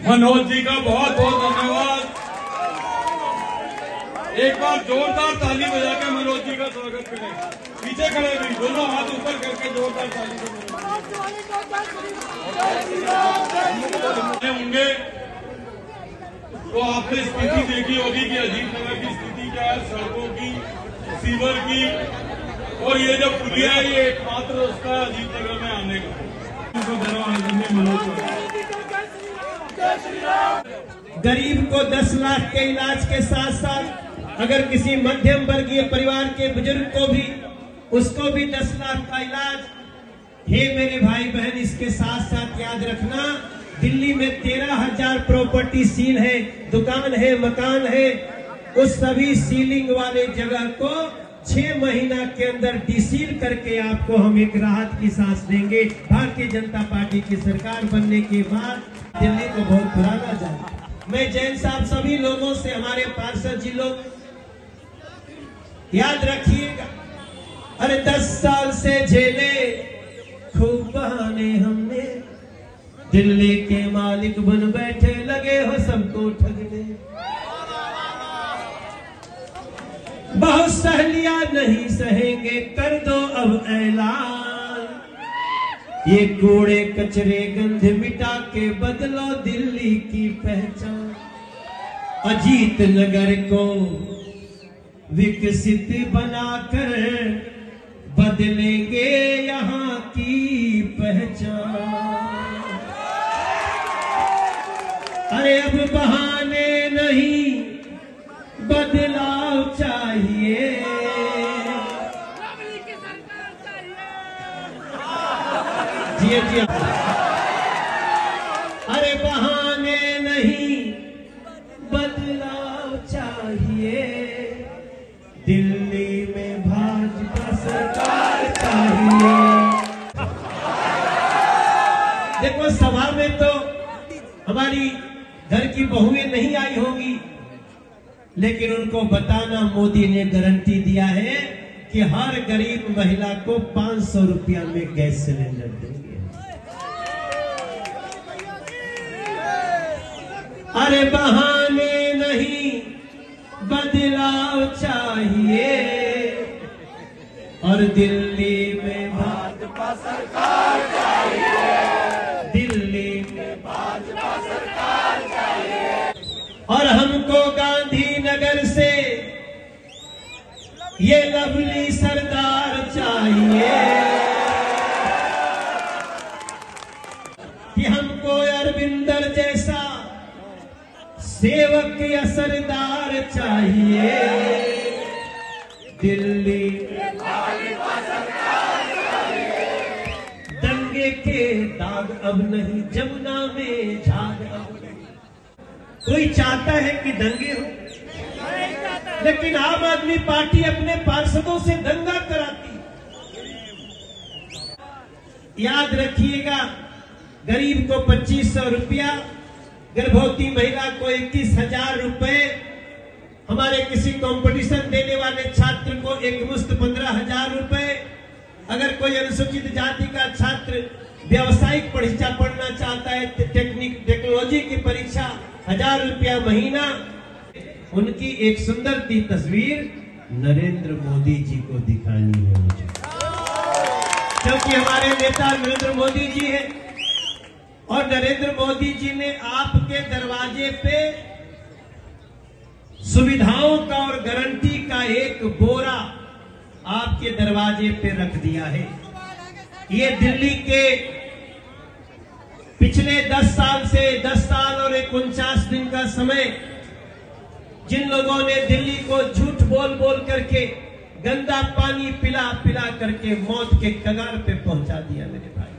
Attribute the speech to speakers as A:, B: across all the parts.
A: मनोज जी का बहुत बहुत धन्यवाद। एक बार जोरदार ताली बजा के मनोज जी का स्वागत करें। पीछे खड़े भी दोनों हाथ ऊपर करके जोरदार ताली होंगे। तो आपने स्थिति देखी होगी कि अजीतनगर की स्थिति क्या है, सड़कों की, सीवर की, और ये जो पुलिया है ये एकमात्र उसका अजीतनगर में आने का।
B: गरीब को 10 लाख के इलाज के साथ साथ अगर किसी मध्यम वर्गीय परिवार के बुजुर्ग को भी, उसको भी 10 लाख का इलाज। हे मेरे भाई बहन, इसके साथ साथ याद रखना, दिल्ली में 13,000 प्रॉपर्टी सील है, दुकान है, मकान है। उस सभी सीलिंग वाले जगह को 6 महीना के अंदर डिसील करके आपको हम एक राहत की सांस देंगे। भारतीय जनता पार्टी की सरकार बनने के बाद दिल्ली को बहुत पुराना जाए। मैं जैन साहब सभी लोगों से, हमारे पार्षद जी लोग याद रखिएगा, अरे 10 साल से झेले खूब बहाने हमने, दिल्ली के मालिक बन बैठे, लगे हो सबको ठगने। बहुत सह लिया, नहीं सहेंगे, कर दो अब ऐलान। ये कूड़े कचरे गंध मिटा के बदलो दिल्ली की पहचान। अजीत नगर को विकसित बनाकर बदलेंगे यहाँ की पहचान। अरे अब बहाने नहीं, बदलाव चाहिए। जी जी, अरे बहाने नहीं, बदलाव चाहिए। दिल्ली में भाजपा सरकार चाहिए। देखो, सभा में तो हमारी घर की बहुएं नहीं आई होंगी, लेकिन उनको बताना, मोदी ने गारंटी दिया है कि हर गरीब महिला को 500 रुपया में गैस सिलेंडर देंगे। अरे बहाने नहीं, बदलाव चाहिए। और दिल्ली में भाजपा सरकार चाहिए। दिल्ली में भाजपा सरकार चाहिए। और हमको गांधीनगर से ये लवली सरदार चाहिए कि हमको अरविंदर जैसा सेवक या सरदार चाहिए। दिल्ली में भाजपा सरकार चाहिए। दंगे के दाग अब नहीं, जमुना में झाग अब नहीं। कोई चाहता है कि दंगे हो, लेकिन आम आदमी पार्टी अपने पार्षदों से दंगा कराती। याद रखिएगा, गरीब को 2500 रुपया, गर्भवती महिला को 21,000 रुपए, हमारे किसी कंपटीशन देने वाले छात्र को एक मुश्त 15,000 रुपए। अगर कोई अनुसूचित जाति का छात्र व्यावसायिक परीक्षा पढ़ना चाहता है, टेक्नोलॉजी की परीक्षा, 1000 रुपया महीना। उनकी एक सुंदर सी तस्वीर नरेंद्र मोदी जी को दिखानी है मुझे, क्योंकि हमारे नेता नरेंद्र मोदी जी हैं। और नरेंद्र मोदी जी ने आपके दरवाजे पे सुविधाओं का और गारंटी का एक बोरा आपके दरवाजे पे रख दिया है। ये दिल्ली के पिछले 10 साल से 10 साल और 49 दिन का समय जिन लोगों ने दिल्ली को झूठ बोल बोल करके, गंदा पानी पिला पिला करके मौत के कगार पे पहुंचा दिया, मेरे भाई,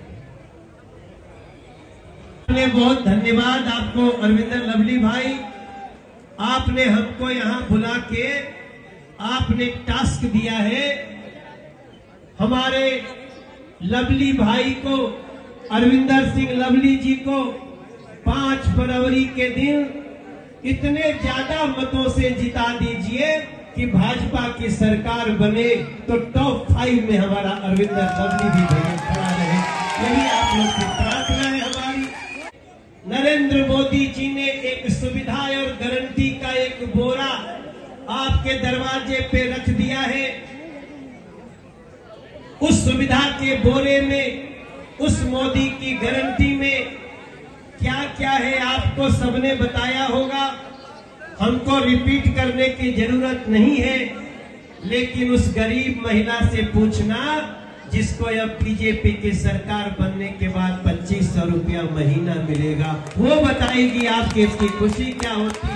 B: बहुत धन्यवाद आपको अरविंदर लवली भाई। आपने हमको यहां बुला के आपने टास्क दिया है। हमारे लवली भाई को, अरविंदर सिंह लवली जी को 5 फरवरी के दिन इतने ज्यादा मतों से जिता दीजिए कि भाजपा की सरकार बने, तो टॉप 5 में हमारा अरविंदर लवली भी भैया खड़ा है। यही आप लोग से प्रार्थना है हमारी। नरेंद्र मोदी जी ने एक सुविधा और गारंटी का एक बोरा आपके दरवाजे पे रख दिया है। उस सुविधा के बोरे में, उस मोदी की गारंटी में क्या क्या है आपको सबने बताया होगा। हमको रिपीट करने की जरूरत नहीं है, लेकिन उस गरीब महिला से पूछना जिसको अब बीजेपी की सरकार बनने के बाद 2500 रुपया महीना मिलेगा, वो बताएगी आपकी इसकी खुशी क्या होती।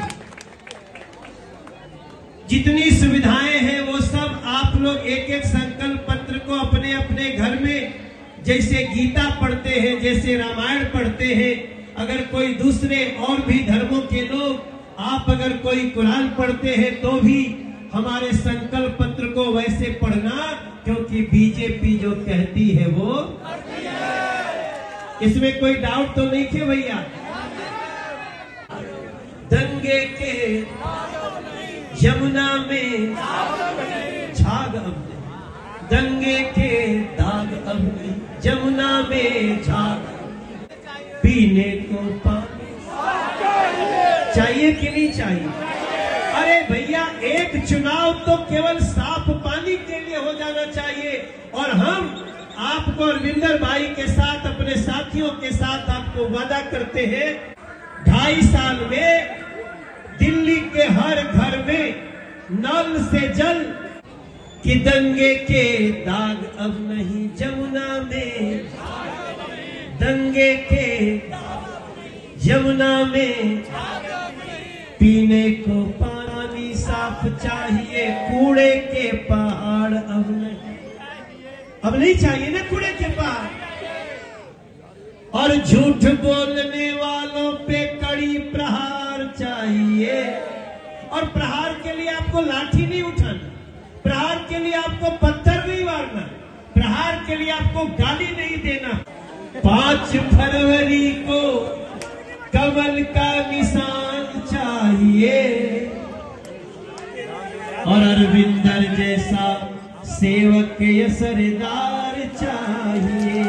B: जितनी सुविधाएं हैं वो सब आप लोग एक एक संकल्प पत्र को अपने अपने घर में, जैसे गीता पढ़ते हैं, जैसे रामायण पढ़ते हैं, अगर कोई दूसरे और भी धर्मों के लोग, आप अगर कोई कुरान पढ़ते हैं तो भी हमारे संकल्प पत्र को वैसे पढ़ना, क्योंकि बीजेपी जो कहती है वो, इसमें कोई डाउट तो नहीं थे भैया। दंगे के यमुना में झाग अब नहीं, दंगे के दाग अब नहीं, यमुना में झाग, पीने को पानी चाहिए कि नहीं चाहिए? अरे भैया, एक चुनाव तो केवल साफ पानी के लिए हो जाना चाहिए। और हम आपको अरविंदर भाई के साथ, अपने साथियों के साथ आपको वादा करते हैं, 2.5 साल में दिल्ली के हर घर में नल से जल, कि दंगे के दाग अब नहीं यमुना में, दंगे के यमुना में, पीने को पानी साफ चाहिए, कूड़े के पहाड़ अब नहीं चाहिए ना कूड़े के पहाड़। और झूठ बोलने वालों पे कड़ी प्रहार चाहिए। और प्रहार के लिए आपको लाठी नहीं उठाना, प्रहार के लिए आपको पत्थर नहीं मारना, प्रहार के लिए आपको गाली नहीं देना। 5 फरवरी को कमल का निशान चाहिए, और अरविंदर जैसा सेवक या सरदार चाहिए।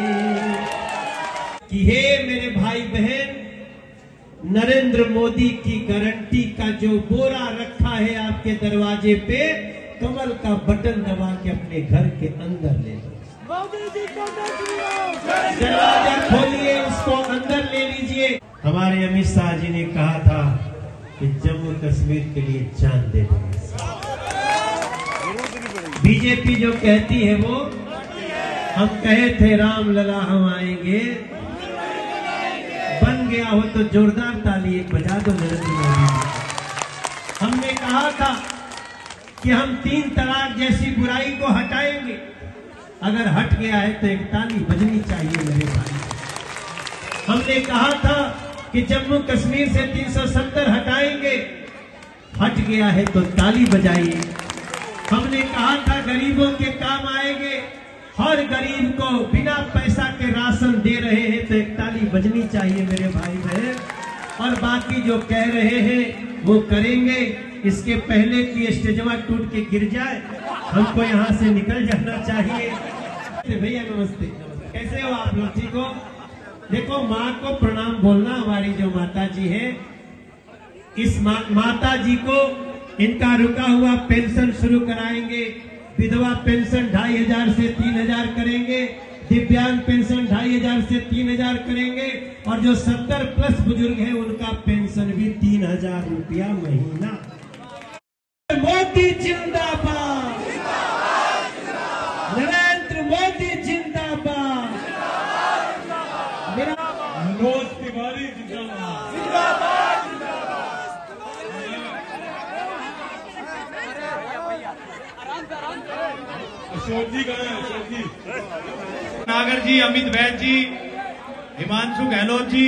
B: कि हे मेरे भाई बहन, नरेंद्र मोदी की गारंटी का जो बोरा रखा है आपके दरवाजे पे, कमल का बटन दबा के अपने घर के अंदर ले लो। दरवाजा खोलिए, उसको अंदर ले लीजिए। हमारे अमित शाह जी ने कहा था कि जम्मू कश्मीर के लिए जान दे देंगे। बीजेपी जो कहती है वो, हम कहे थे राम लला हम आएंगे, बन गया हो तो जोरदार ताली एक बजा दो नरेंद्र मोदी। हमने कहा था कि हम 3 तलाक जैसी बुराई को हटाएंगे, अगर हट गया है तो एक ताली बजनी चाहिए मेरे भाई। हमने कहा था कि जम्मू कश्मीर से 370 हटाएंगे, हट गया है तो ताली बजाइए। हमने कहा था गरीबों के काम आएंगे, हर गरीब को बिना पैसा के राशन दे रहे हैं तो एक ताली बजनी चाहिए मेरे भाई बहन। और बाकी जो कह रहे हैं वो करेंगे, इसके पहले कि स्टेजवा टूट के गिर जाए, हमको यहाँ से निकल जाना चाहिए। भैया नमस्ते, कैसे हो आप लोग? ठीक हो? देखो, माँ को प्रणाम बोलना। हमारी जो माता जी है, इस माता जी को इनका रुका हुआ पेंशन शुरू कराएंगे। विधवा पेंशन 2500 से 3000 करेंगे, दिव्यांग पेंशन 2500 से 3000 करेंगे, और जो 70 प्लस बुजुर्ग हैं उनका पेंशन भी 3000 रुपया महीना। मोदी जिंदाबाद, नरेंद्र मोदी जिंदाबाद,
A: मनोज तिवारी जिंदाबाद। अशोक जी कहाँ है? अशोक जी,
C: नागर जी, अमित वैद जी, हिमांशु गहलोत जी,